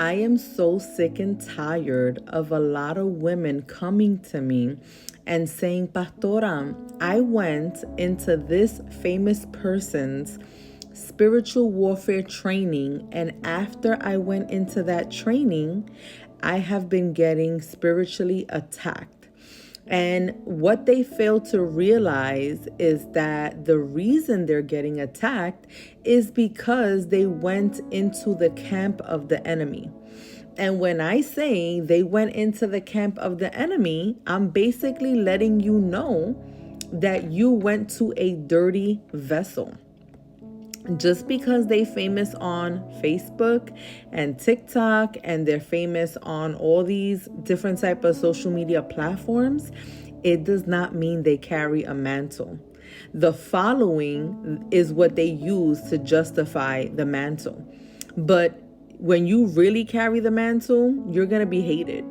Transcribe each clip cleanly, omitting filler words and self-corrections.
I am so sick and tired of a lot of women coming to me and saying, Pastora, I went into this famous person's spiritual warfare training, and after I went into that training, I have been getting spiritually attacked. And what they fail to realize is that the reason they're getting attacked is because they went into the camp of the enemy. And when I say they went into the camp of the enemy, I'm basically letting you know that you went to a dirty vessel. Just because they famous on Facebook and TikTok and they're famous on all these different type of social media platforms, it does not mean they carry a mantle. The following is what they use to justify the mantle. But when you really carry the mantle, you're going to be hated.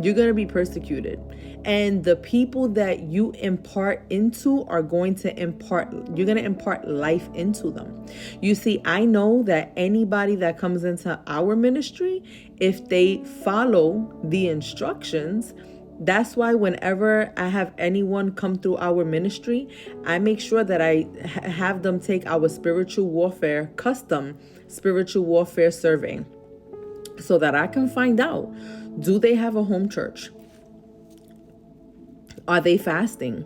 You're going to be persecuted. And the people that you impart into are going to you're going to impart life into them. You see, I know that anybody that comes into our ministry, if they follow the instructions, that's why whenever I have anyone come through our ministry, I make sure that I have them take our custom spiritual warfare survey, so that I can find out, do they have a home church? Are they fasting?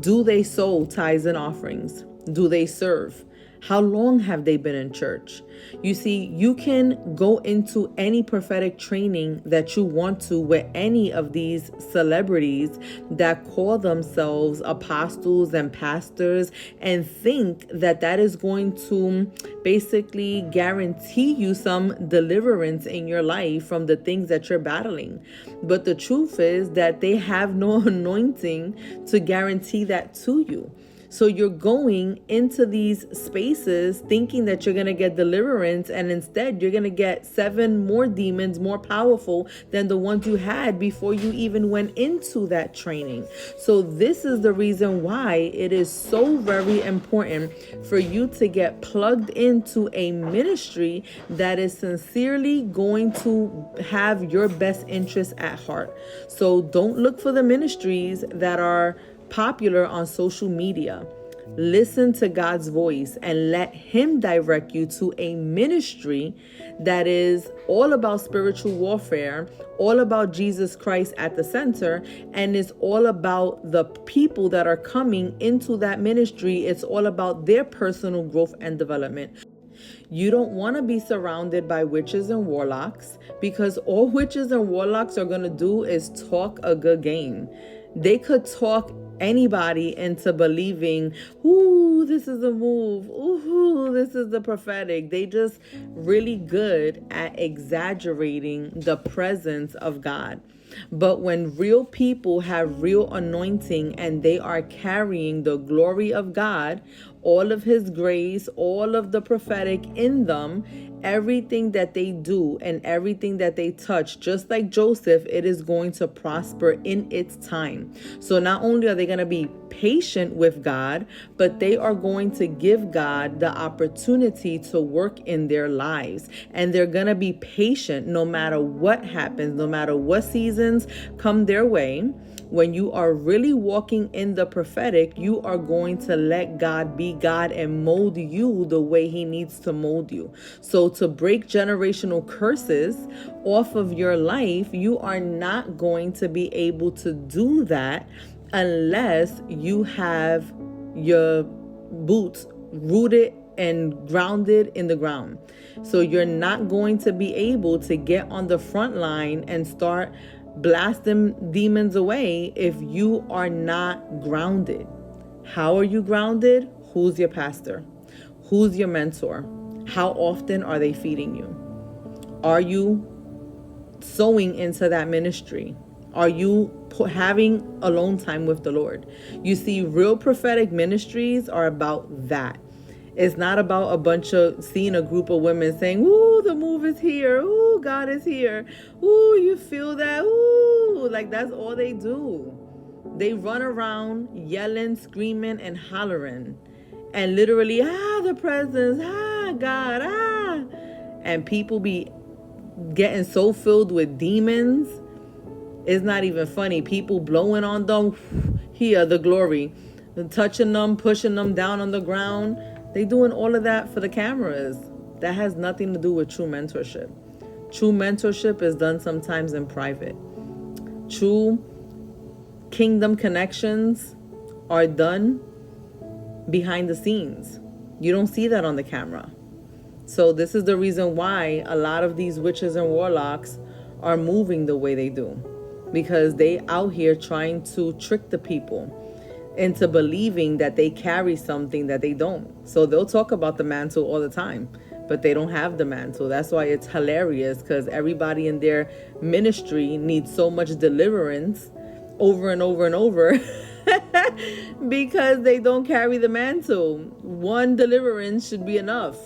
Do they sow tithes and offerings? Do they serve? How long have they been in church? You see, you can go into any prophetic training that you want to with any of these celebrities that call themselves apostles and pastors and think that that is going to basically guarantee you some deliverance in your life from the things that you're battling. But the truth is that they have no anointing to guarantee that to you. So you're going into these spaces thinking that you're going to get deliverance, and instead you're going to get 7 more demons more powerful than the ones you had before you even went into that training. So this is the reason why it is so very important for you to get plugged into a ministry that is sincerely going to have your best interests at heart. So don't look for the ministries that are popular on social media. Listen to God's voice and let Him direct you to a ministry that is all about spiritual warfare, all about Jesus Christ at the center, and it's all about the people that are coming into that ministry. It's all about their personal growth and development. You don't want to be surrounded by witches and warlocks, because all witches and warlocks are going to do is talk a good game. They could talk anybody into believing, ooh, this is a move. Ooh, this is the prophetic. They just really good at exaggerating the presence of God. But when real people have real anointing and they are carrying the glory of God, all of His grace, all of the prophetic in them, everything that they do and everything that they touch, just like Joseph, it is going to prosper in its time. So not only are they going to be patient with God, but they are going to give God the opportunity to work in their lives. And they're going to be patient no matter what happens, no matter what seasons come their way. When you are really walking in the prophetic, you are going to let God be God and mold you the way He needs to mold you. So to break generational curses off of your life, you are not going to be able to do that unless you have your boots rooted and grounded in the ground. So you're not going to be able to get on the front line and start blasting demons away if you are not grounded. How are you grounded? Who's your pastor? Who's your mentor? How often are they feeding you? Are you sowing into that ministry? Are you having alone time with the Lord? You see, real prophetic ministries are about that. It's not about a bunch of seeing a group of women saying, ooh, the move is here. Ooh, God is here. Ooh, you feel that? Ooh, like that's all they do. They run around yelling, screaming, and hollering. And literally, the presence, God, And people be getting so filled with demons. It's not even funny. People blowing on them, here, the glory, touching them, pushing them down on the ground. They doing all of that for the cameras. That has nothing to do with true mentorship. True mentorship is done sometimes in private. True kingdom connections are done behind the scenes. You don't see that on the camera. So this is the reason why a lot of these witches and warlocks are moving the way they do, because they out here trying to trick the people into believing that they carry something that they don't. So they'll talk about the mantle all the time, but they don't have the mantle. That's why it's hilarious, because everybody in their ministry needs so much deliverance over and over and over because they don't carry the mantle. One deliverance should be enough.